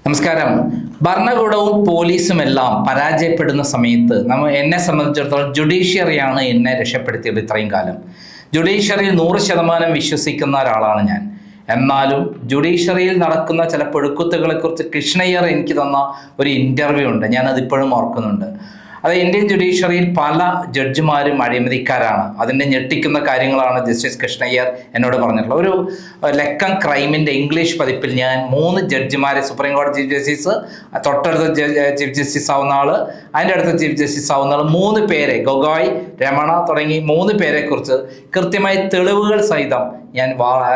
നമസ്കാരം. ഭരണകൂടവും പോലീസും എല്ലാം പരാജയപ്പെടുന്ന സമയത്ത് എന്നെ സംബന്ധിച്ചിടത്തോളം ജുഡീഷ്യറിയാണ് എന്നെ രക്ഷപ്പെടുത്തിയത് ഇത്രയും കാലം. ജുഡീഷ്യറിയിൽ 100% വിശ്വസിക്കുന്ന ഒരാളാണ് ഞാൻ. എന്നാലും ജുഡീഷ്യറിയിൽ നടക്കുന്ന ചില പുഴുക്കുത്തുകളെക്കുറിച്ച് കൃഷ്ണയ്യർ എനിക്ക് തന്ന ഒരു ഇൻ്റർവ്യൂ ഉണ്ട്, ഞാനതിപ്പോഴും ഓർക്കുന്നുണ്ട്. അത് ഇന്ത്യൻ ജുഡീഷ്യറിയിൽ പല ജഡ്ജിമാരും അഴിമതിക്കാരാണ്. അതിൻ്റെ ഞെട്ടിക്കുന്ന കാര്യങ്ങളാണ് ജസ്റ്റിസ് കൃഷ്ണയ്യർ എന്നോട് പറഞ്ഞിട്ടുള്ളത്. ഒരു ലക്കം ക്രൈമിൻ്റെ ഇംഗ്ലീഷ് പതിപ്പിൽ ഞാൻ 3 ജഡ്ജിമാരെ, സുപ്രീം കോടതി ചീഫ് ജസ്റ്റിസ്, തൊട്ടടുത്ത ചീഫ് ജസ്റ്റിസ് ആവുന്ന ആള്, അതിൻ്റെ അടുത്ത ചീഫ് ജസ്റ്റിസ് ആവുന്ന ആൾ, 3 പേരെ, ഗൊഗോയ്, രമണ തുടങ്ങി 3 പേരെ കുറിച്ച് കൃത്യമായി തെളിവുകൾ സഹിതം ഞാൻ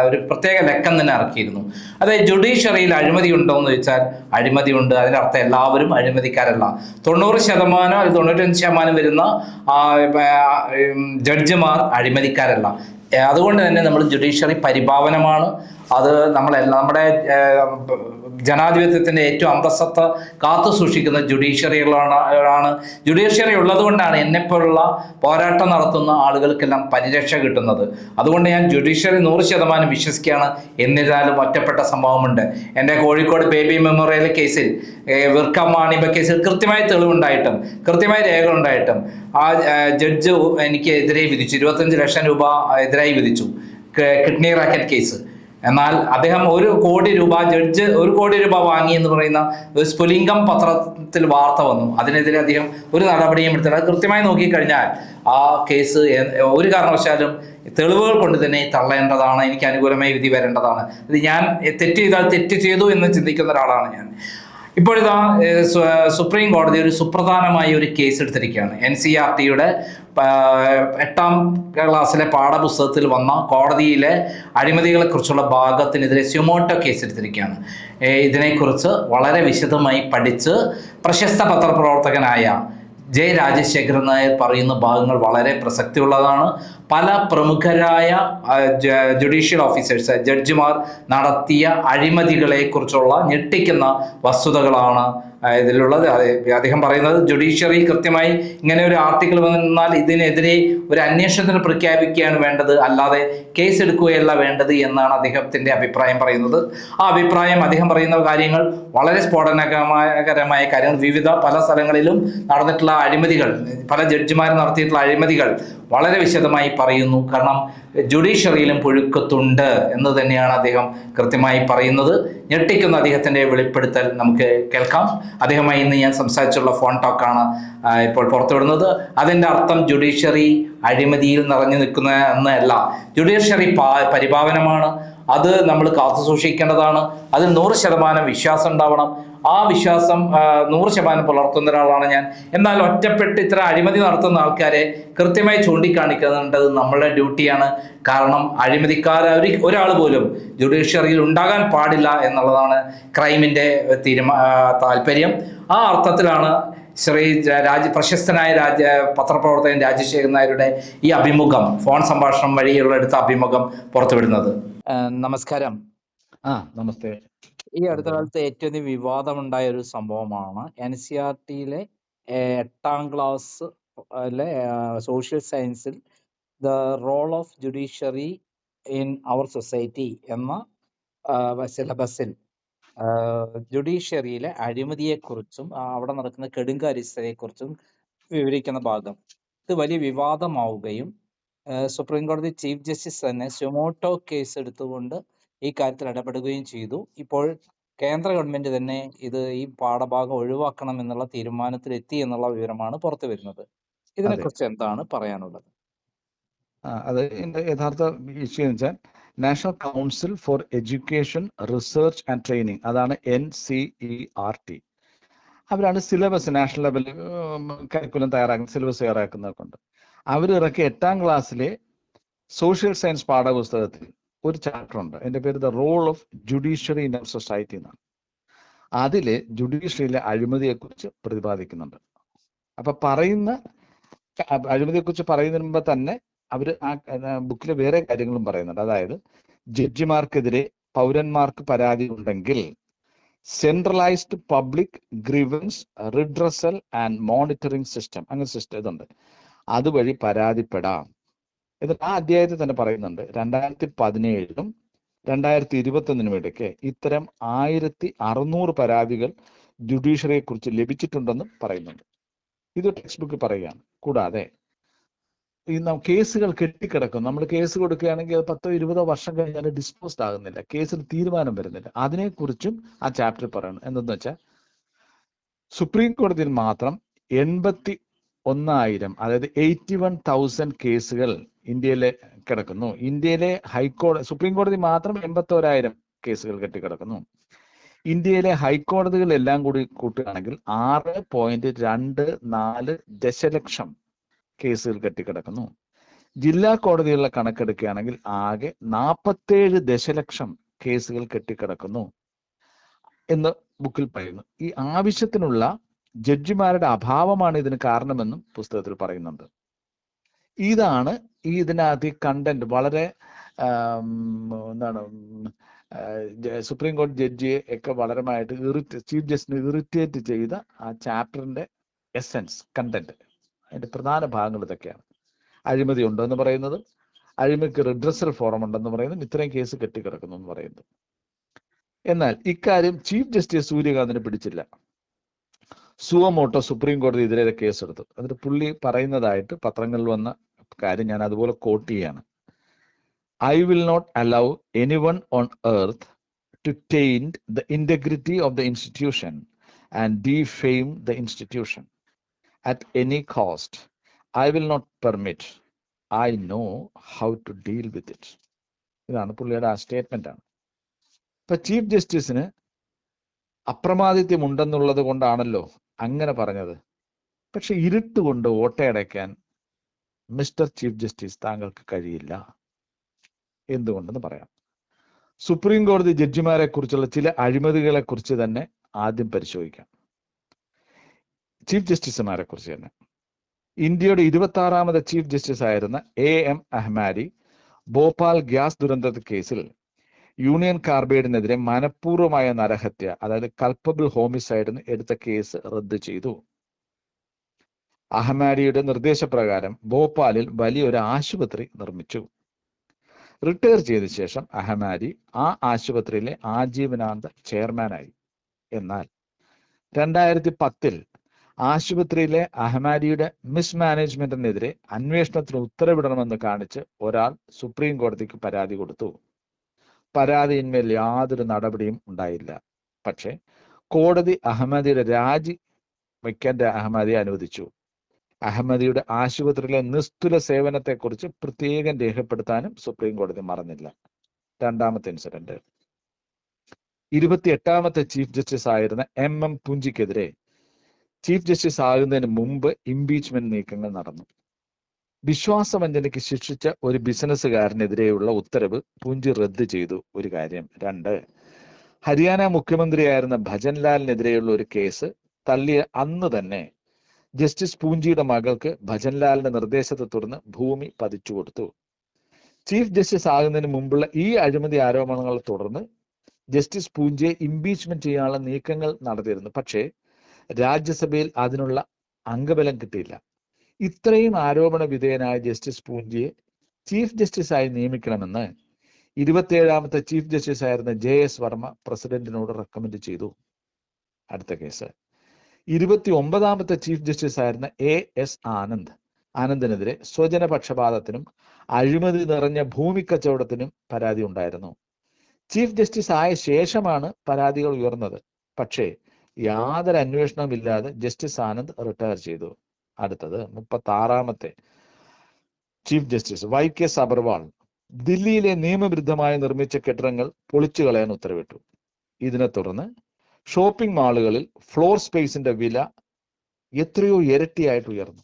ഒരു പ്രത്യേക ലക്കം തന്നെ ഇറക്കിയിരുന്നു. അതായത് ജുഡീഷ്യറിയിൽ അഴിമതി ഉണ്ടോ എന്ന് ചോദിച്ചാൽ അഴിമതിയുണ്ട്. അതിൻ്റെ അർത്ഥം എല്ലാവരും അഴിമതിക്കാരല്ല. 90% അല്ലെങ്കിൽ 95% വരുന്ന ജഡ്ജിമാർ അഴിമതിക്കാരല്ല. അതുകൊണ്ട് തന്നെ നമ്മൾ ജുഡീഷ്യറി പരിപാവനമാണ്. അത് നമ്മുടെ ജനാധിപത്യത്തിൻ്റെ ഏറ്റവും അന്തസ്സത്ത കാത്തു സൂക്ഷിക്കുന്ന ജുഡീഷ്യറികളാണ്. ജുഡീഷ്യറി ഉള്ളത് കൊണ്ടാണ് എന്നെപ്പോലുള്ള പോരാട്ടം നടത്തുന്ന ആളുകൾക്കെല്ലാം പരിരക്ഷ കിട്ടുന്നത്. അതുകൊണ്ട് ഞാൻ ജുഡീഷ്യറി 100% വിശ്വസിക്കുകയാണ്. എന്നിരുന്നാലും ഒറ്റപ്പെട്ട സംഭവമുണ്ട്. എൻ്റെ കോഴിക്കോട് ബേബി മെമ്മോറിയൽ കേസിൽ, വിർക്ക മാണിബ കേസിൽ കൃത്യമായ തെളിവുണ്ടായിട്ടും കൃത്യമായ രേഖകളുണ്ടായിട്ടും ആ ജഡ്ജ് എനിക്ക് എതിരെ വിധിച്ചു. 25 ലക്ഷം രൂപ എതിരായി വിധിച്ചു, കിഡ്നി റാക്കറ്റ് കേസ്. എന്നാൽ അദ്ദേഹം 1 കോടി രൂപ, ജഡ്ജ് 1 കോടി രൂപ വാങ്ങി എന്ന് പറയുന്ന ഒരു സ്ഫുലിംഗം പത്രത്തിൽ വാർത്ത വന്നു. അതിനെതിരെ അദ്ദേഹം ഒരു നടപടിയും എടുത്തില്ല. കൃത്യമായി നോക്കിക്കഴിഞ്ഞാൽ ആ കേസ് ഒരു കാരണവശാലും തെളിവുകൾ കൊണ്ട് തന്നെ തള്ളേണ്ടതാണ്, എനിക്ക് അനുകൂലമായി വിധി വരേണ്ടതാണ്. ഇത് ഞാൻ തെറ്റ് ചെയ്താൽ തെറ്റ് ചെയ്തു എന്ന് ചിന്തിക്കുന്ന ഒരാളാണ് ഞാൻ. ഇപ്പോഴിതാ സുപ്രീം കോടതി ഒരു സുപ്രധാനമായ ഒരു കേസ് എടുത്തിരിക്കുകയാണ്. NCERTയുടെ 8ാം ക്ലാസ്സിലെ പാഠപുസ്തകത്തിൽ വന്ന കോടതിയിലെ അഴിമതികളെക്കുറിച്ചുള്ള ഭാഗത്തിനെതിരെ സ്യൂമോട്ടോ കേസ് എടുത്തിരിക്കുകയാണ്. ഇതിനെക്കുറിച്ച് വളരെ വിശദമായി പഠിച്ച് പ്രശസ്ത പത്രപ്രവർത്തകനായ J. രാജശേഖരൻ നായർ പറയുന്ന ഭാഗങ്ങൾ വളരെ പ്രസക്തിയുള്ളതാണ്. പല പ്രമുഖരായ ജുഡീഷ്യൽ ഓഫീസേഴ്സ്, ജഡ്ജിമാർ നടത്തിയ അഴിമതികളെ കുറിച്ചുള്ള ഞെട്ടിക്കുന്ന വസ്തുതകളാണ് ഇതിലുള്ളത്. അദ്ദേഹം പറയുന്നത് ജുഡീഷ്യറി കൃത്യമായി ഇങ്ങനെ ഒരു ആർട്ടിക്കിൾ വന്നാൽ ഇതിനെതിരെ ഒരു അന്വേഷണത്തിന് പ്രഖ്യാപിക്കുകയാണ് വേണ്ടത്, അല്ലാതെ കേസ് എടുക്കുകയല്ല വേണ്ടത് എന്നാണ് അദ്ദേഹത്തിൻ്റെ അഭിപ്രായം പറയുന്നത്. ആ അഭിപ്രായം, അദ്ദേഹം പറയുന്ന കാര്യങ്ങൾ വളരെ സ്ഫോടനകരമായ കാര്യങ്ങൾ, പല സ്ഥലങ്ങളിലും നടന്നിട്ടുള്ള അഴിമതികൾ, പല ജഡ്ജിമാർ നടത്തിയിട്ടുള്ള അഴിമതികൾ വളരെ വിശദമായി പറയുന്നു. കാരണം ജുഡീഷ്യറിയിലും പുഴുക്കത്തുണ്ട് എന്ന് തന്നെയാണ് അദ്ദേഹം കൃത്യമായി പറയുന്നത്. ഞെട്ടിക്കുന്ന അദ്ദേഹത്തിൻ്റെ വെളിപ്പെടുത്തൽ നമുക്ക് കേൾക്കാം. അദ്ദേഹമായി ഇന്ന് ഞാൻ സംസാരിച്ചുള്ള ഫോൺ ടോക്കാണ് ഇപ്പോൾ പുറത്തുവിടുന്നത്. അതിൻ്റെ അർത്ഥം ജുഡീഷ്യറി അഴിമതിയിൽ നിറഞ്ഞു നിൽക്കുന്ന എന്നല്ല. ജുഡീഷ്യറി പരിപാവനമാണ്. അത് നമ്മൾ കാത്തു സൂക്ഷിക്കേണ്ടതാണ്. അതിൽ 100% വിശ്വാസം ഉണ്ടാവണം. ആ വിശ്വാസം 100% പുലർത്തുന്ന ഒരാളാണ് ഞാൻ. എന്നാൽ ഒറ്റപ്പെട്ട് ഇത്ര അഴിമതി നടത്തുന്ന ആൾക്കാരെ കൃത്യമായി ചൂണ്ടിക്കാണിക്കേണ്ടത് നമ്മളുടെ ഡ്യൂട്ടിയാണ്. കാരണം ഒരാൾ പോലും ജുഡീഷ്യറിയിൽ ഉണ്ടാകാൻ പാടില്ല എന്നുള്ളതാണ് ക്രൈമിൻ്റെ താല്പര്യം. ആ അർത്ഥത്തിലാണ് ശ്രീ പ്രശസ്തനായ പത്രപ്രവർത്തകൻ രാജശേഖരൻ നായരുടെ ഈ അഭിമുഖം, ഫോൺ സംഭാഷണം വഴിയുള്ള എടുത്ത അഭിമുഖം പുറത്തുവിടുന്നത്. നമസ്കാരം. നമസ്തേ. ഈ അടുത്ത കാലത്ത് ഏറ്റവും വിവാദമുണ്ടായ ഒരു സംഭവമാണ് NCERTയിലെ 8ാം ക്ലാസ്സിലെ സോഷ്യൽ സയൻസിൽ the role of judiciary in our society എന്ന സിലബസിൽ ജുഡീഷ്യറിയിലെ അഴിമതിയെക്കുറിച്ചും അവിടെ നടക്കുന്ന കെടുങ്കാര്യസ്ഥതയെക്കുറിച്ചും വിവരിക്കുന്ന ഭാഗം. ഇത് വലിയ വിവാദമാവുകയും സുപ്രീം കോടതി ചീഫ് ജസ്റ്റിസ് തന്നെ സ്യൂമോട്ടോ കേസ് എടുത്തുകൊണ്ട് ഈ കാര്യത്തിൽ ഇടപെടുകയും ചെയ്തു. ഇപ്പോൾ കേന്ദ്ര ഗവൺമെന്റ് തന്നെ ഈ പാഠഭാഗം ഒഴിവാക്കണം എന്നുള്ള തീരുമാനത്തിലെത്തി എന്നുള്ള വിവരമാണ് പുറത്തു വരുന്നത്. ഇതിനെക്കുറിച്ച് എന്താണ് പറയാനുള്ളത്? അത് യഥാർത്ഥ ഇഷ്യൂ എന്ന് വെച്ചാൽ national council for education research and training, അതാണ് NCERT. അവരാണ് സിലബസ് നാഷണൽ ലെവലിൽ കരിക്കുലം തയ്യാറാക്കുന്ന, സിലബസ് തയ്യാറാക്കുന്നതൊക്കെ. അവർ ഇറക്കിയ 8ാം ക്ലാസ്സിലെ സോഷ്യൽ സയൻസ് പാഠപുസ്തകത്തിൽ ഒരു ചാപ്റ്റർ ഉണ്ട്. എൻ്റെ പേര് the role of judiciary in our society എന്നാണ്. അതില് ജുഡീഷ്യറിയിലെ അഴിമതിയെക്കുറിച്ച് പ്രതിപാദിക്കുന്നുണ്ട്. അപ്പൊ അഴിമതിയെക്കുറിച്ച് പറയുന്നതിന് മുമ്പ് തന്നെ അവർ ആ ബുക്കിലെ വേറെ കാര്യങ്ങളും പറയുന്നുണ്ട്. അതായത് ജഡ്ജിമാർക്കെതിരെ പൗരന്മാർക്ക് പരാതി ഉണ്ടെങ്കിൽ centralised public grievance redressal and monitoring system, അങ്ങനെ സിസ്റ്റം ഇതുണ്ട്. അതുവഴി പരാതിപ്പെടാം. എന്നിട്ട് ആ അധ്യായത്തിൽ തന്നെ പറയുന്നുണ്ട് 2017 2021 ഇടയ്ക്ക് ഇത്തരം 1600 പരാതികൾ ജുഡീഷ്യറിയെ കുറിച്ച് ലഭിച്ചിട്ടുണ്ടെന്ന് പറയുന്നുണ്ട്. ഇത് ടെക്സ്റ്റ് ബുക്ക് പറയുകയാണ്. കൂടാതെ ഈ കേസുകൾ കെട്ടിക്കിടക്കും. നമ്മൾ കേസ് കൊടുക്കുകയാണെങ്കിൽ അത് 10-20 വർഷം കഴിഞ്ഞാൽ ഡിസ്പോസ്ഡ് ആകുന്നില്ല, കേസിൽ തീരുമാനം വരുന്നില്ല. അതിനെക്കുറിച്ചും ആ ചാപ്റ്ററിൽ പറയുന്നു. എന്തെന്ന് വെച്ചാൽ സുപ്രീം കോടതിയിൽ മാത്രം 81,000, അതായത് 81,000 കേസുകൾ ഇന്ത്യയിലെ കിടക്കുന്നു. ഇന്ത്യയിലെ സുപ്രീം കോടതി മാത്രം 81,000 കേസുകൾ കെട്ടിക്കിടക്കുന്നു. ഇന്ത്യയിലെ ഹൈക്കോടതികൾ എല്ലാം കൂടി കൂട്ടുകയാണെങ്കിൽ 6.24 ദശലക്ഷം കേസുകൾ കെട്ടിക്കിടക്കുന്നു. ജില്ലാ കോടതികളുടെ കണക്കെടുക്കുകയാണെങ്കിൽ ആകെ 47 ദശലക്ഷം കേസുകൾ കെട്ടിക്കിടക്കുന്നു എന്ന് ബുക്കിൽ പറയുന്നു. ഈ ആവശ്യത്തിനുള്ള ജഡ്ജിമാരുടെ അഭാവമാണ് ഇതിന് കാരണമെന്നും പുസ്തകത്തിൽ പറയുന്നുണ്ട്. ഇതാണ് ഇതിനകത്ത് ഈ കണ്ടന്റ് വളരെ സുപ്രീം കോടതി ജഡ്ജിയെ ഒക്കെ വളരെയായിട്ട് ചീഫ് ജസ്റ്റിനെ ഇറിറ്റേറ്റ് ചെയ്ത ആ ചാപ്റ്ററിന്റെ എസെൻസ്, കണ്ടന്റ്. അതിന്റെ പ്രധാന ഭാഗങ്ങൾ ഇതൊക്കെയാണ്. അഴിമതി ഉണ്ടെന്ന് പറയുന്നത്, അഴിമതിക്ക് റിഡ്രസൽ ഫോറം ഉണ്ടെന്ന് പറയുന്നത്, ഇത്രയും കേസ് കെട്ടിക്കിടക്കുന്നു എന്ന് പറയുന്നത്. എന്നാൽ ഇക്കാര്യം ചീഫ് ജസ്റ്റിസ് സൂര്യകാന്തിനെ പിടിച്ചില്ല. സുവമോട്ടോ സുപ്രീം കോടതി എതിരെ കേസെടുത്തു. എന്നിട്ട് പുള്ളി പറയുന്നതായിട്ട് പത്രങ്ങളിൽ വന്ന കാര്യം ഞാൻ അതുപോലെ കോട്ട് ചെയ്യാണ്. I will not allow anyone on earth to taint the integrity of the institution and defame the institution at any cost. I will not permit. I know how to deal with it. ഇതാണ് പുള്ളിയുടെ ആ statement ആണ്. ഇപ്പൊ chief ജസ്റ്റിസിന് അപ്രമാദിത്യം ഉണ്ടെന്നുള്ളത് കൊണ്ടാണല്ലോ അങ്ങനെ പറഞ്ഞത്. പക്ഷെ ഇരുട്ട് കൊണ്ട് ഓട്ടയടയ്ക്കാൻ മിസ്റ്റർ ചീഫ് ജസ്റ്റിസ് താങ്കൾക്ക് കഴിയില്ല. എന്തുകൊണ്ടെന്ന് പറയാം. സുപ്രീം കോടതി ജഡ്ജിമാരെ കുറിച്ചുള്ള ചില അഴിമതികളെ കുറിച്ച് തന്നെ ആദ്യം പരിശോധിക്കാം. ചീഫ് ജസ്റ്റിസുമാരെ കുറിച്ച് തന്നെ. ഇന്ത്യയുടെ 26ാമത് ചീഫ് ജസ്റ്റിസ് ആയിരുന്ന AM അഹ്മാരി ഭോപ്പാൽ ഗ്യാസ് ദുരന്ത കേസിൽ യൂണിയൻ കാർബൈഡിനെതിരെ മനഃപൂർവമായ നരഹത്യ, അതായത് കൾപ്പബിൾ ഹോമിസൈഡിന് എടുത്ത കേസ് റദ്ദ് ചെയ്തു. അഹ്മാരിയുടെ നിർദ്ദേശപ്രകാരം ഭോപ്പാലിൽ വലിയൊരു ആശുപത്രി നിർമ്മിച്ചു. റിട്ടയർ ചെയ്ത ശേഷം അഹ്മാരി ആ ആശുപത്രിയിലെ ആജീവനാന്ത ചെയർമാനായി. എന്നാൽ 2010 ആശുപത്രിയിലെ അഹ്മാരിയുടെ മിസ്മാനേജ്മെന്റിനെതിരെ അന്വേഷണത്തിന് ഉത്തരവിടണമെന്ന് കാണിച്ച് ഒരാൾ സുപ്രീം കോടതിക്ക് പരാതി കൊടുത്തു. പരാതിയിന്മേൽ യാതൊരു നടപടിയും ഉണ്ടായില്ല. പക്ഷെ കോടതി അഹമ്മദിയുടെ രാജി വയ്ക്കാൻ അഹമ്മദിയെ അനുവദിച്ചു. അഹമ്മദിയുടെ ആശുപത്രിയിലെ നിസ്തുല സേവനത്തെക്കുറിച്ച് പ്രത്യേകം രേഖപ്പെടുത്താനും സുപ്രീം കോടതി മറന്നില്ല. രണ്ടാമത്തെ ഇൻസിഡന്റ്, 28ാമത്തെ ചീഫ് ജസ്റ്റിസ് ആയിരുന്ന MM പുഞ്ചിക്കെതിരെ ചീഫ് ജസ്റ്റിസ് ആകുന്നതിന് മുമ്പ് ഇംപീച്ച്മെന്റ് നീക്കങ്ങൾ നടന്നു. വിശ്വാസവഞ്ചനയ്ക്ക് ശിക്ഷിച്ച ഒരു ബിസിനസ്സുകാരനെതിരെയുള്ള ഉത്തരവ് പുഞ്ചി റദ്ദ് ചെയ്തു. ഒരു കാര്യം. 2, ഹരിയാന മുഖ്യമന്ത്രിയായിരുന്ന ഭജൻലാലിനെതിരെയുള്ള ഒരു കേസ് തള്ളിയ അന്ന് തന്നെ ജസ്റ്റിസ് പൂഞ്ചിയുടെ മകൾക്ക് ഭജൻലാലിന്റെ നിർദ്ദേശത്തെ തുടർന്ന് ഭൂമി പതിച്ചു കൊടുത്തു. ചീഫ് ജസ്റ്റിസ് ആകുന്നതിന് മുമ്പുള്ള ഈ അഴിമതി ആരോപണങ്ങളെ തുടർന്ന് ജസ്റ്റിസ് പൂഞ്ചിയെ ഇംപീച്ച്മെന്റ് ചെയ്യാനുള്ള നീക്കങ്ങൾ നടത്തിയിരുന്നു. പക്ഷേ രാജ്യസഭയിൽ അതിനുള്ള അംഗബലം കിട്ടിയില്ല. ഇത്രയും ആരോപണ വിധേയനായ ജസ്റ്റിസ് പൂഞ്ചിയെ ചീഫ് ജസ്റ്റിസായി നിയമിക്കണമെന്ന് 27ാമത്തെ ചീഫ് ജസ്റ്റിസ് ആയിരുന്ന JS വർമ്മ പ്രസിഡന്റിനോട് റെക്കമെൻഡ് ചെയ്തു. അടുത്ത കേസ്, 29ാമത്തെ ചീഫ് ജസ്റ്റിസ് ആയിരുന്ന AS ആനന്ദിനെതിരെ സ്വജനപക്ഷപാതത്തിനും അഴിമതി നിറഞ്ഞ ഭൂമി കച്ചവടത്തിനും പരാതി ഉണ്ടായിരുന്നു. ചീഫ് ജസ്റ്റിസ് ആയ ശേഷമാണ് പരാതികൾ ഉയർന്നത്. പക്ഷേ യാതൊരു അന്വേഷണവുമില്ലാതെ ജസ്റ്റിസ് ആനന്ദ് റിട്ടയർ ചെയ്തു. അടുത്തത് 36ാമത്തെ ചീഫ് ജസ്റ്റിസ് YK സബർവാൾ ദില്ലിയിലെ നിയമവിരുദ്ധമായി നിർമ്മിച്ച കെട്ടിടങ്ങൾ പൊളിച്ചു കളയാൻ ഉത്തരവിട്ടു. ഇതിനെ തുടർന്ന് ഷോപ്പിംഗ് മാളുകളിൽ ഫ്ലോർ സ്പേസിന്റെ വില എത്രയോ ഇരട്ടിയായിട്ട് ഉയർന്നു.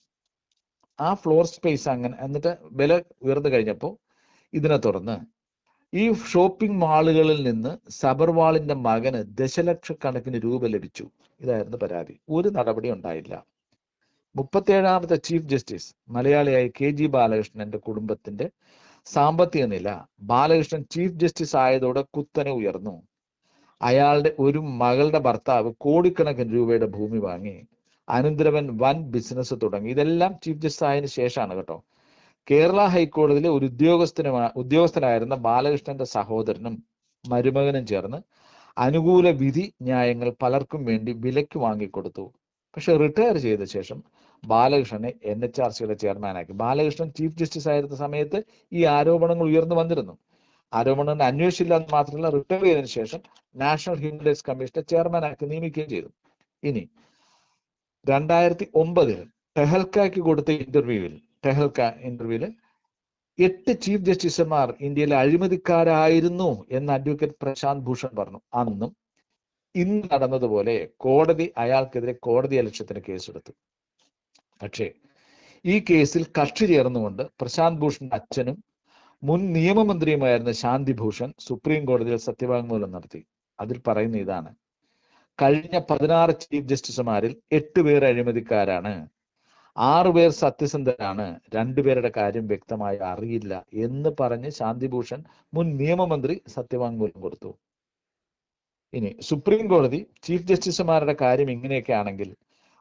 ആ ഫ്ലോർ സ്പേസ് അങ്ങനെ എന്നിട്ട് വില ഉയർന്നു കഴിഞ്ഞപ്പോൾ ഇതിനെ തുടർന്ന് ഈ ഷോപ്പിംഗ് മാളുകളിൽ നിന്ന് സബർവാളിന്റെ മകന് ദശലക്ഷക്കണക്കിന് രൂപ ലഭിച്ചു. ഇതായിരുന്നു പരാതി. ഒരു നടപടി ഉണ്ടായില്ല. 37ാമത്തെ ചീഫ് ജസ്റ്റിസ് മലയാളിയായ KG ബാലകൃഷ്ണന്റെ കുടുംബത്തിന്റെ സാമ്പത്തിക നില ബാലകൃഷ്ണൻ ചീഫ് ജസ്റ്റിസ് ആയതോടെ കുത്തനെ ഉയർന്നു. അയാളുടെ ഒരു മകളുടെ ഭർത്താവ് കോടിക്കണക്കിന് രൂപയുടെ ഭൂമി വാങ്ങി. അനന്തരവൻ വൻ ബിസിനസ് തുടങ്ങി. ഇതെല്ലാം ചീഫ് ജസ്റ്റിസ് ആയതിനു ശേഷമാണ് കേട്ടോ. കേരള ഹൈക്കോടതിയിലെ ഒരു ഉദ്യോഗസ്ഥനായിരുന്ന ബാലകൃഷ്ണന്റെ സഹോദരനും മരുമകനും ചേർന്ന് അനുകൂല വിധി ന്യായങ്ങൾ പലർക്കും വേണ്ടി വിലയ്ക്ക് വാങ്ങിക്കൊടുത്തു. പക്ഷെ റിട്ടയർ ചെയ്ത ശേഷം ബാലകൃഷ്ണനെ NHRCയുടെ ചെയർമാനാക്കി. ബാലകൃഷ്ണൻ ചീഫ് ജസ്റ്റിസ് ആയിരുന്ന സമയത്ത് ഈ ആരോപണങ്ങൾ ഉയർന്നു വന്നിരുന്നു. ആരോപണങ്ങൾ അന്വേഷിച്ചില്ല എന്ന് മാത്രമല്ല, റിട്ടയർ ചെയ്തതിനു ശേഷം നാഷണൽ ഹ്യൂമൻ റൈറ്റ്സ് കമ്മീഷനെ ചെയർമാനാക്കി നിയമിക്കുകയും ചെയ്തു. ഇനി 2009 ടെഹൽക്കയ്ക്ക് കൊടുത്ത ഇന്റർവ്യൂവിൽ 8 ചീഫ് ജസ്റ്റിസുമാർ ഇന്ത്യയിലെ അഴിമതിക്കാരായിരുന്നു എന്ന് അഡ്വക്കേറ്റ് പ്രശാന്ത് ഭൂഷൺ പറഞ്ഞു. അന്നും ഇന്ന് നടന്നതുപോലെ കോടതി അയാൾക്കെതിരെ കോടതിയലക്ഷ്യത്തിന് കേസെടുത്തു. പക്ഷേ ഈ കേസിൽ കക്ഷി ചേർന്നുകൊണ്ട് പ്രശാന്ത് ഭൂഷന്റെ അച്ഛനും മുൻ നിയമമന്ത്രിയുമായിരുന്ന ശാന്തി ഭൂഷൺ സുപ്രീം കോടതിയിൽ സത്യവാങ്മൂലം നടത്തി. അതിൽ പറയുന്ന ഇതാണ്: കഴിഞ്ഞ 16 ചീഫ് ജസ്റ്റിസുമാരിൽ 8 പേർ അഴിമതിക്കാരാണ്, 6 പേർ സത്യസന്ധരാണ്, 2 പേരുടെ കാര്യം വ്യക്തമായി അറിയില്ല എന്ന് പറഞ്ഞ് ശാന്തിഭൂഷൺ മുൻ നിയമമന്ത്രി സത്യവാങ്മൂലം കൊടുത്തു. ഇനി സുപ്രീം കോടതി ചീഫ് ജസ്റ്റിസുമാരുടെ കാര്യം ഇങ്ങനെയൊക്കെ ആണെങ്കിൽ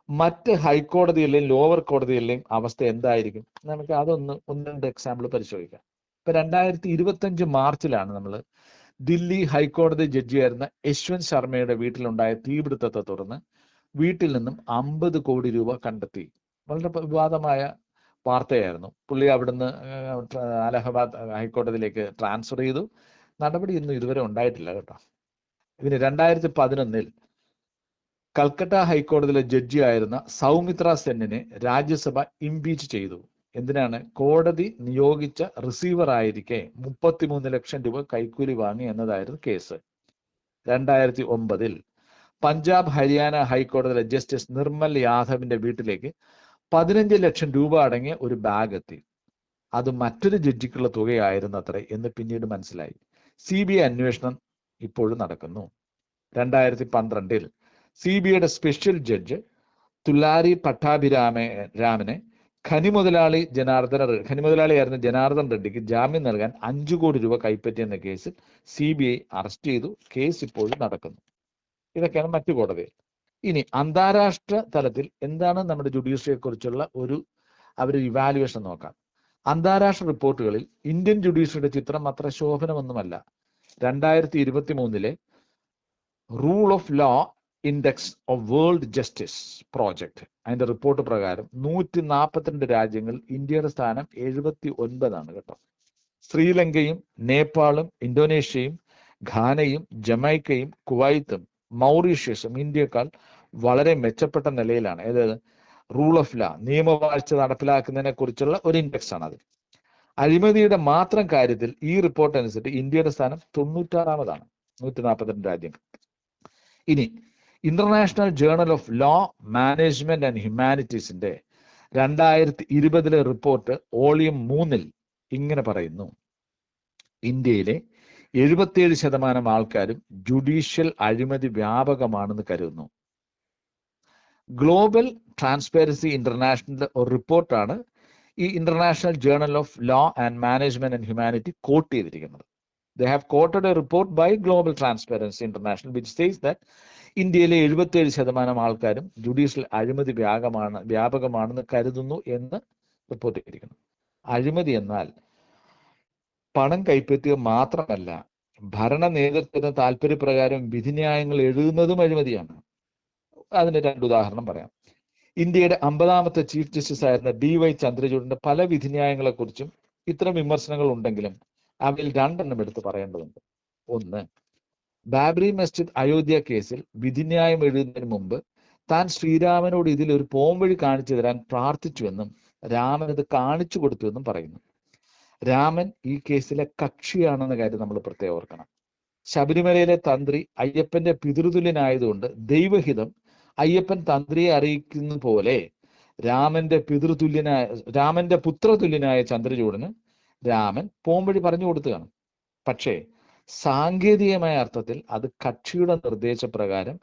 മറ്റ് ഹൈക്കോടതിയിലെയും ലോവർ കോടതിയിലെയും അവസ്ഥ എന്തായിരിക്കും? നമുക്ക് അതൊന്ന് 1-2 എക്സാമ്പിൾ പരിശോധിക്കാം. ഇപ്പൊ 2025 മാർച്ചിലാണ് നമ്മൾ ദില്ലി ഹൈക്കോടതി ജഡ്ജിയായിരുന്ന യശ്വന്ത് ശർമ്മയുടെ വീട്ടിലുണ്ടായ തീപിടുത്തത്തെ തുടർന്ന് വീട്ടിൽ നിന്നും 50 കോടി രൂപ കണ്ടെത്തി. വളരെ വിവാദമായ വാർത്തയായിരുന്നു. പുള്ളി അവിടുന്ന് അലഹബാദ് ഹൈക്കോടതിയിലേക്ക് ട്രാൻസ്ഫർ ചെയ്തു. നടപടി ഒന്നും ഇതുവരെ ഉണ്ടായിട്ടില്ല കേട്ടോ. ഇതിന് 2011 കൽക്കട്ട ഹൈക്കോടതിയിലെ ജഡ്ജി ആയിരുന്ന സൗമിത്ര സെന്നിനെ രാജ്യസഭ ഇംപീച്ച് ചെയ്തു. എന്തിനാണ്? കോടതി നിയോഗിച്ച റിസീവർ ആയിരിക്കെ 33 ലക്ഷം രൂപ കൈക്കൂലി വാങ്ങി എന്നതായിരുന്നു കേസ്. 2009 പഞ്ചാബ് ഹരിയാന ഹൈക്കോടതിയിലെ ജസ്റ്റിസ് നിർമ്മൽ യാദവിന്റെ വീട്ടിലേക്ക് 15 ലക്ഷം രൂപ അടങ്ങിയ ഒരു ബാഗ് എത്തി. അത് മറ്റൊരു ജഡ്ജിക്കുള്ള തുകയായിരുന്നു അത്രേ എന്ന് പിന്നീട് മനസ്സിലായി. CBI അന്വേഷണം ഇപ്പോഴും നടക്കുന്നു. 2012 CBIയുടെ സ്പെഷ്യൽ ജഡ്ജ് തുലാരി പട്ടാഭിരാമനെ ഖനിമുതലാളിയായിരുന്ന ജനാർദ്ദൻ റെഡ്ഡിക്ക് ജാമ്യം നൽകാൻ 5 കോടി രൂപ കൈപ്പറ്റിയെന്ന കേസിൽ CBI അറസ്റ്റ് ചെയ്തു. കേസ് ഇപ്പോഴും നടക്കുന്നു. ഇതൊക്കെയാണ് മറ്റു കോടതികൾ. ഇനി അന്താരാഷ്ട്ര തലത്തിൽ എന്താണ് നമ്മുടെ ജുഡീഷ്യറിയെ കുറിച്ചുള്ള അവരുടെ ഇവാലുവേഷൻ നോക്കാം. അന്താരാഷ്ട്ര റിപ്പോർട്ടുകളിൽ ഇന്ത്യൻ ജുഡീഷ്യറിയുടെ ചിത്രം അത്ര ശോഭനമൊന്നുമല്ല. 2023 rule of law index of world justice project അതിന്റെ റിപ്പോർട്ട് പ്രകാരം 142 രാജ്യങ്ങൾ ഇന്ത്യയുടെ സ്ഥാനം 79 കേട്ടോ. ശ്രീലങ്കയും നേപ്പാളും ഇന്തോനേഷ്യയും ഘാനയും ജമൈക്കയും കുവൈത്തും മൗറീഷ്യസും ഇന്ത്യയേക്കാൾ വളരെ മെച്ചപ്പെട്ട നിലയിലാണ്. അതായത് റൂൾ ഓഫ് ലോ, നിയമവാഴ്ച നടപ്പിലാക്കുന്നതിനെ കുറിച്ചുള്ള ഒരു ഇൻഡെക്സ് ആണ് അത്. അഴിമതിയുടെ മാത്രം കാര്യത്തിൽ ഈ റിപ്പോർട്ട് അനുസരിച്ച് ഇന്ത്യയുടെ സ്ഥാനം 96-ാമതാണ്, 142 രാജ്യങ്ങൾ. ഇനി international journal of law management and ഹ്യൂമാനിറ്റീസിന്റെ 2020 റിപ്പോർട്ട് വോളിയം 3 ഇങ്ങനെ പറയുന്നു: ഇന്ത്യയിലെ 77% ആൾക്കാരും ജുഡീഷ്യൽ അഴിമതി വ്യാപകമാണെന്ന് കരുതുന്നു. ഗ്ലോബൽ ട്രാൻസ്പെറൻസി ഇന്റർനാഷണൽ ഒരു റിപ്പോർട്ടാണ് ഈ international journal of law and management and humanity quote ചെയ്തിരിക്കുന്നത്. They have quoted a report by Global Transparency International which says that ഇന്ത്യയിലെ 77% ആൾക്കാരും ജുഡീഷ്യൽ അഴിമതി വ്യാപകമാണെന്ന് കരുതുന്നു എന്ന് റിപ്പോർട്ട് ചെയ്തിരിക്കുന്നു. അഴിമതി എന്നാൽ പണം കൈപ്പറ്റുക മാത്രമല്ല, ഭരണ നേതൃത്വത്തിന് താല്പര്യപ്രകാരം വിധിന്യായങ്ങൾ എഴുതുന്നതും അഴിമതിയാണ്. അതിന് 2 ഉദാഹരണം പറയാം. ഇന്ത്യയുടെ 50ാമത്തെ ചീഫ് ജസ്റ്റിസ് ആയിരുന്ന DY ചന്ദ്രചൂഡിന്റെ പല വിധിന്യായങ്ങളെക്കുറിച്ചും ഇത്തരം വിമർശനങ്ങൾ ഉണ്ടെങ്കിലും അവയിൽ 2 എടുത്ത് പറയേണ്ടതുണ്ട്. ഒന്ന്, ബാബറി മസ്ജിദ് അയോധ്യ കേസിൽ വിധിന്യായം എഴുതുന്നതിന് മുമ്പ് താൻ ശ്രീരാമനോട് ഇതിൽ ഒരു പോംവഴി കാണിച്ചു തരാൻ പ്രാർത്ഥിച്ചുവെന്നും രാമൻ ഇത് കാണിച്ചു കൊടുത്തുവെന്നും പറയുന്നു. രാമൻ ഈ കേസിലെ കക്ഷിയാണെന്ന കാര്യം നമ്മൾ പ്രത്യേകം ഓർക്കണം. ശബരിമലയിലെ തന്ത്രി അയ്യപ്പന്റെ പിതൃതുല്യനായതുകൊണ്ട് ദൈവഹിതം അയ്യപ്പൻ തന്ത്രിയെ അറിയിക്കുന്ന പോലെ രാമന്റെ പുത്രതുല്യനായ ചന്ദ്രചൂഡന് രാമൻ പോംവഴി പറഞ്ഞു കൊടുത്തുകയാണ്. പക്ഷേ സാങ്കേതികമായ അർത്ഥത്തിൽ അത് കക്ഷിയുടെ നിർദ്ദേശപ്രകാരം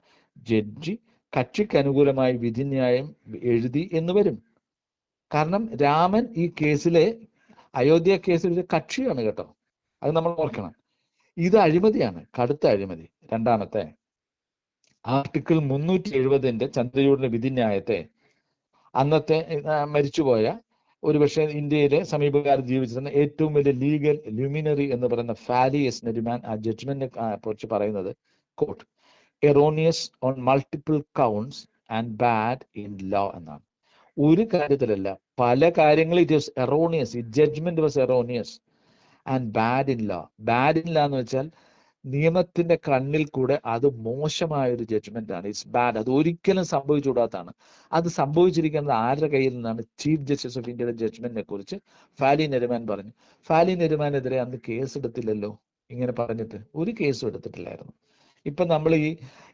ജഡ്ജി കക്ഷിക്ക് അനുകൂലമായി വിധിന്യായം എഴുതി എന്ന് വരും. കാരണം രാമൻ ഈ കേസിലെ അയോധ്യ കേസിൽ ഒരു കക്ഷിയാണ് കേട്ടോ, അത് നമ്മൾ ഓർക്കണം. ഇത് അഴിമതിയാണ്, കടുത്ത അഴിമതി. രണ്ടാമത്തെ, ആർട്ടിക്കിൾ 370 ചന്ദ്രചൂഡിന്റെ വിധിന്യായത്തെ അന്നത്തെ മരിച്ചുപോയ ഒരുപക്ഷെ ഇന്ത്യയിലെ സമീപകാലത്ത് ജീവിച്ചിരുന്ന ഏറ്റവും വലിയ ലീഗൽ ലുമിനറി എന്ന് പറയുന്ന ഫാലി എസ് നെരിമാൻ ആ ജഡ്ജ്മെന്റിനെ കുറിച്ച് പറയുന്നത് quote erroneous on multiple counts and bad in law എന്നാണ്. ഒരു കാര്യത്തിലല്ല, പല കാര്യങ്ങളും ഇറ്റ് വാസ് എറോണിയസ്, ഈ judgement was erroneous and bad in law. Bad in law എന്ന് വെച്ചാൽ നിയമത്തിന്റെ കണ്ണിൽ കൂടെ അത് മോശമായ ഒരു ജഡ്ജ്മെന്റ് ആണ്. It's bad. അത് ഒരിക്കലും സംഭവിച്ചുകൂടാത്തതാണ്. അത് സംഭവിച്ചിരിക്കുന്നത് ആരുടെ കയ്യിൽ നിന്നാണ്? ചീഫ് ജസ്റ്റിസ് ഓഫ് ഇന്ത്യയുടെ ജഡ്ജ്മെന്റിനെ കുറിച്ച് ഫാലി നെരിമാൻ പറഞ്ഞു. ഫാലി നെരിമാനെതിരെ അന്ന് കേസ് എടുത്തില്ലല്ലോ. ഇങ്ങനെ പറഞ്ഞിട്ട് ഒരു കേസും എടുത്തിട്ടില്ലായിരുന്നു. ഇപ്പൊ നമ്മൾ ഈ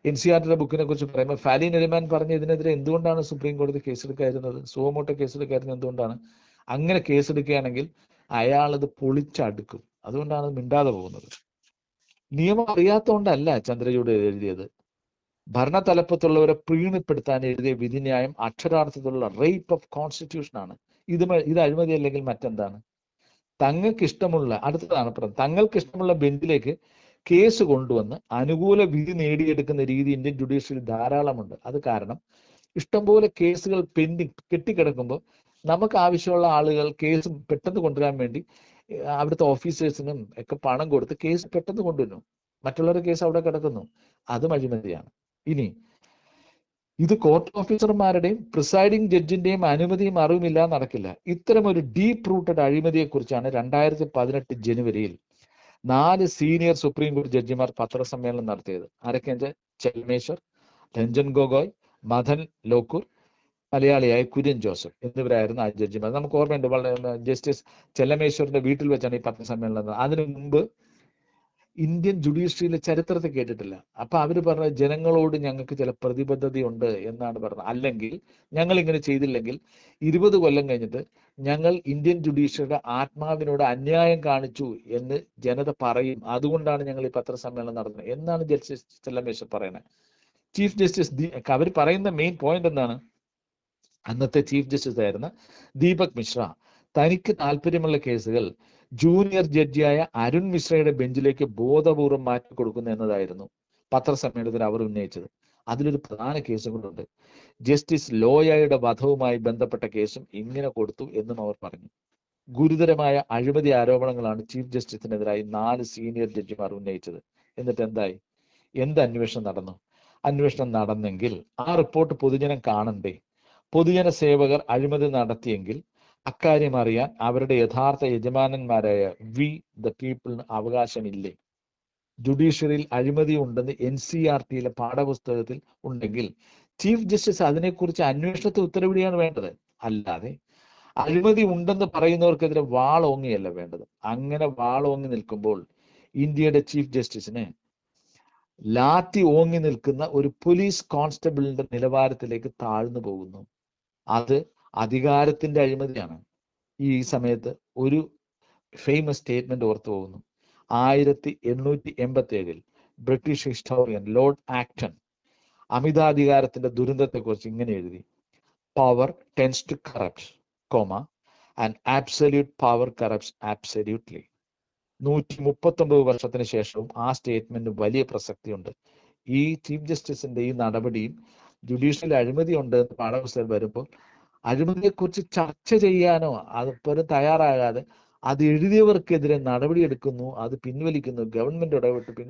NCERTയുടെ ബുക്കിനെ കുറിച്ച് പറയുമ്പോൾ ഫാലി നെരിമാൻ പറഞ്ഞ ഇതിനെതിരെ എന്തുകൊണ്ടാണ് സുപ്രീം കോടതി കേസെടുക്കായിരുന്നത്? സുവമോട്ടോ കേസെടുക്കായിരുന്നത് എന്തുകൊണ്ടാണ്? അങ്ങനെ കേസെടുക്കുകയാണെങ്കിൽ അയാളത് പൊളിച്ചടുക്കും. അതുകൊണ്ടാണ് മിണ്ടാതെ പോകുന്നത്. നിയമം അറിയാത്തതുകൊണ്ടല്ല ചന്ദ്രചൂഡ് എഴുതിയത്. ഭരണതലപ്പത്തുള്ളവരെ പ്രീണിപ്പെടുത്താൻ എഴുതിയ വിധിന്യായം അക്ഷരാർത്ഥത്തിലുള്ള റേപ്പ് ഓഫ് കോൺസ്റ്റിറ്റ്യൂഷൻ ആണ്. ഇത് അഴിമതി അല്ലെങ്കിൽ മറ്റെന്താണ്? തങ്ങൾക്ക് ഇഷ്ടമുള്ള, അടുത്തതാണ് പറഞ്ഞത്, തങ്ങൾക്ക് ഇഷ്ടമുള്ള ബെഞ്ചിലേക്ക് കേസ് കൊണ്ടുവന്ന് അനുകൂല വിധി നേടിയെടുക്കുന്ന രീതി ഇന്ത്യൻ ജുഡീഷ്യറിയിൽ ധാരാളമുണ്ട്. അത് കാരണം ഇഷ്ടംപോലെ കേസുകൾ പെൻഡിങ് കെട്ടിക്കിടക്കുമ്പോൾ നമുക്ക് ആവശ്യമുള്ള ആളുകൾ കേസ് പെട്ടെന്ന് കൊണ്ടുവരാൻ വേണ്ടി അവിടുത്തെ ഓഫീസേഴ്സിനും ഒക്കെ പണം കൊടുത്ത് കേസ് പെട്ടെന്ന് കൊണ്ടുവരുന്നു. മറ്റുള്ളവരുടെ കേസ് അവിടെ കിടക്കുന്നു. അതും അഴിമതിയാണ്. ഇനി ഇത് കോർട്ട് ഓഫീസർമാരുടെയും പ്രിസൈഡിംഗ് ജഡ്ജിന്റെയും അനുമതിയും അറിവുമില്ല നടക്കില്ല. ഇത്തരം ഒരു ഡീപ്പ് റൂട്ടഡ് അഴിമതിയെ കുറിച്ചാണ് 2018 ജനുവരിയിൽ 4 സീനിയർ സുപ്രീം കോടതി ജഡ്ജിമാർ പത്രസമ്മേളനം നടത്തിയത്. ആരൊക്കെ? ചെലമേശ്വർ, രഞ്ജൻ ഗൊഗോയ്, മദൻ ലോക്കൂർ, മലയാളിയായ കുര്യൻ ജോസഫ് എന്നിവരായിരുന്നു ആ ജഡ്ജിമാർ. നമുക്ക് ഓർമ്മയുണ്ട്, ജസ്റ്റിസ് ചെലമേശ്വറിന്റെ വീട്ടിൽ വെച്ചാണ് ഈ പത്രസമ്മേളനം നടന്നത്. അതിനു മുമ്പ് ഇന്ത്യൻ ജുഡീഷ്യറിയിലെ ചരിത്രത്തെ കേട്ടിട്ടില്ല. അപ്പൊ അവര് പറഞ്ഞ ജനങ്ങളോട് ഞങ്ങൾക്ക് ചില പ്രതിബദ്ധതയുണ്ട് എന്നാണ് പറഞ്ഞത്. അല്ലെങ്കിൽ ഞങ്ങൾ ഇങ്ങനെ ചെയ്തില്ലെങ്കിൽ 20 കൊല്ലം കഴിഞ്ഞിട്ട് ഞങ്ങൾ ഇന്ത്യൻ ജുഡീഷ്യറിയുടെ ആത്മാവിനോട് അന്യായം കാണിച്ചു എന്ന് ജനത പറയും. അതുകൊണ്ടാണ് ഞങ്ങൾ ഈ പത്രസമ്മേളനം നടത്തുന്നത് എന്നാണ് ജസ്റ്റിസ് ചെല്ലമേശ്വർ പറയുന്നത്. ചീഫ് ജസ്റ്റിസ് അവർ പറയുന്ന മെയിൻ പോയിന്റ് എന്താണ്? അന്നത്തെ ചീഫ് ജസ്റ്റിസ് ആയിരുന്ന ദീപക് മിശ്ര തനിക്ക് താല്പര്യമുള്ള കേസുകൾ ജൂനിയർ ജഡ്ജിയായ അരുൺ മിശ്രയുടെ ബെഞ്ചിലേക്ക് ബോധപൂർവം മാറ്റിക്കൊടുക്കുന്നു എന്നതായിരുന്നു പത്രസമ്മേളനത്തിൽ അവർ ഉന്നയിച്ചത്. അതിലൊരു പ്രധാന കേസും കൂടെ ജസ്റ്റിസ് ലോയയുടെ വധവുമായി ബന്ധപ്പെട്ട കേസും ഇങ്ങനെ കൊടുത്തു എന്നും അവർ പറഞ്ഞു. ഗുരുതരമായ അഴിമതി ആരോപണങ്ങളാണ് ചീഫ് ജസ്റ്റിസിനെതിരായി 4 സീനിയർ ജഡ്ജിമാർ ഉന്നയിച്ചത്. എന്നിട്ട് എന്തായി? എന്ത് അന്വേഷണം നടന്നു? അന്വേഷണം നടന്നെങ്കിൽ ആ റിപ്പോർട്ട് പൊതുജനം കാണണ്ടേ? പൊതുജന സേവകർ അഴിമതി നടത്തിയെങ്കിൽ അക്കാര്യം അറിയാൻ അവരുടെ യഥാർത്ഥ യജമാനന്മാരായ വി ദ പീപ്പിളിന് അവകാശമില്ലേ? ജുഡീഷ്യറിയിൽ അഴിമതി ഉണ്ടെന്ന് NCERTയിലെ പാഠപുസ്തകത്തിൽ ഉണ്ടെങ്കിൽ ചീഫ് ജസ്റ്റിസ് അതിനെക്കുറിച്ച് അന്വേഷണത്തെ ഉത്തരവിടുകയാണ് വേണ്ടത്. അല്ലാതെ അഴിമതി ഉണ്ടെന്ന് പറയുന്നവർക്കെതിരെ വാളോങ്ങിയല്ല വേണ്ടത്. അങ്ങനെ വാളോങ്ങി നിൽക്കുമ്പോൾ ഇന്ത്യയുടെ ചീഫ് ജസ്റ്റിസിന് ലാത്തി ഓങ്ങി നിൽക്കുന്ന ഒരു പോലീസ് കോൺസ്റ്റബിളിന്റെ നിലവാരത്തിലേക്ക് താഴ്ന്നു പോകുന്നു. അത് അധികാരത്തിന്റെ അഴിമതിയാണ്. ഈ സമയത്ത് ഒരു ഫേമസ് സ്റ്റേറ്റ്മെന്റ് ഓർത്തു പോകുന്നു. 1887 ബ്രിട്ടീഷ് ഹിസ്റ്റോറിയൻ ലോർഡ് ആക്ടൺ അമിതാധികാരത്തിന്റെ ദുരന്തത്തെക്കുറിച്ച് ഇങ്ങനെ എഴുതി: power tends to corrupt, and absolute power corrupts absolutely. 139 വർഷത്തിന് ശേഷവും ആ സ്റ്റേറ്റ്മെന്റ് വലിയ പ്രസക്തിയുണ്ട്. ഈ ചീഫ് ജസ്റ്റിസിന്റെ ഈ നടപടിയും ജുഡീഷ്യൽ അഴിമതി ഉണ്ട് എന്ന് പാഠപുസ്തകം വരുമ്പോൾ അഴിമതിയെക്കുറിച്ച് ചർച്ച ചെയ്യാനോ അതുപോലും തയ്യാറാകാതെ അത് എഴുതിയവർക്കെതിരെ നടപടിയെടുക്കുന്നു, അത് പിൻവലിക്കുന്നു, ഗവൺമെന്റ് ഇടപെട്ട്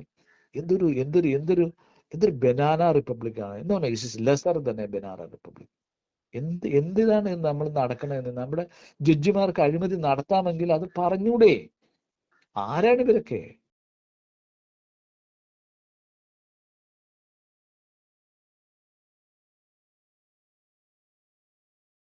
എന്തൊരു എന്തൊരു എന്തൊരു എന്തൊരു ബനാന റിപ്പബ്ലിക്കാണ്. എന്താണ് ഇറ്റ്സ് ലെസർ തന്നെ ബനാന റിപ്പബ്ലിക്. എന്തിനാണ് നമ്മൾ നടക്കണമെന്ന്? നമ്മുടെ ജഡ്ജിമാർക്ക് അഴിമതി നടത്താമെങ്കിൽ അത് പറഞ്ഞൂടെ? ആരാണ് ഇവരൊക്കെ?